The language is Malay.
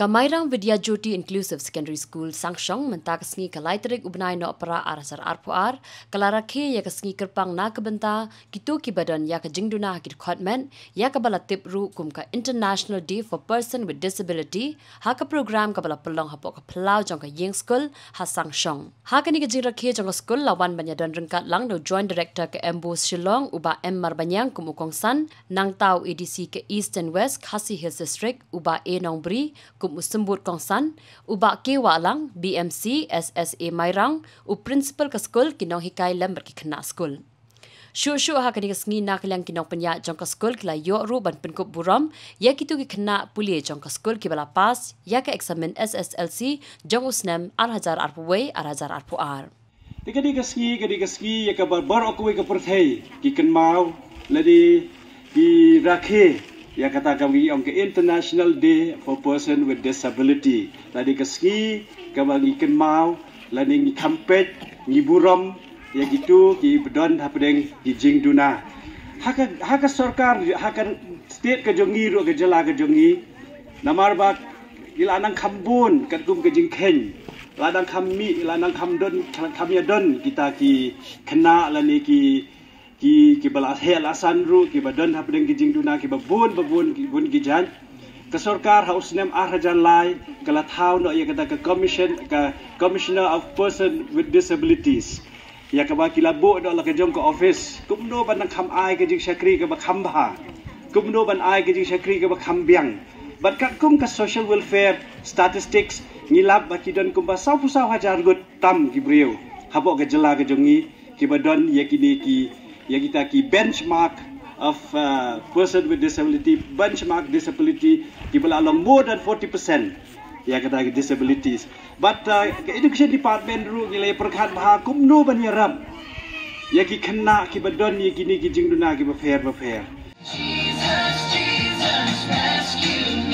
Mairang Vidyajyoti Inclusive Secondary School Sangshong mentak Sngi kalai terik ubnai no opera arasar arpuar kala Rakhe ya Sngi Kyrpang na kebenta gitu Kiba dan ya Jingduna Dkhot men ya bala tip ru kum ka International Day for Person with Disability ha ka program bala pelong hapok pelau jong ying school ha Sangshong ha ni jing Rakhe jong school lawan banyadan rengkat lang no joint director ke Embu Shillong uba Mar banyang kum ukongsan nang tau EDC ke East and West Khasi Hills District uba Nong Bri Sembut Kongsan, ubak ke walang BMC SSA Mairang, principal ke skul kinong hikai lember ki kena skul. Syu ha kani Sngi nak lang kinong penya jong ke skul kila yo ru ban penkup buram, ya kitu ki kena pulie jong ke skul ki bala pas, ya ke eksamen SSLC jong usnem arhajar arpuwe arhajar arpuar. Kadi ke Sngi ya ke bar okwe ke perthai ki kenmau ladi ki Rakhe ya kata kami ke International Day for Person with Disability. Tadi ke Sngi, kami kenmau, lalu ngi kampet, ngi buram, ya gitu, ki bedon hapedeng di Jingduna. Haka sarkar, haka state ke jongi, ru ke jela ke jongi. Namar bak, ila anang kambun, katum ke jingken. Ladang kami, ladang kamdon, kami adon kita ki kena lalu ki bala hel asanru ki badan hapdeng ki Jingduna ki babun ki jan ke sarkar haus nem arhajan lai kala thau no ya kata ke commissioner of person with disabilities ya ka ba ki labo do la ke jong ko office kumno ban kham ai ke jing sakri ke ba kham ba kumno ban ai ke jing sakri ke ba kham biang bat kat kum ka social welfare statistics ngilap ba ki don kum ba sau hajar gut tam ki brieu habo ke jela ke jongi ki badan ya kini ki ya kita ki benchmark of person with disability people along more than 40% ya kita disabilities but education department ru ngilai perkhat bah kumno ban yarab ya ki kena ki badon ni kini ki Jingduna ki ba fair Jesus rescue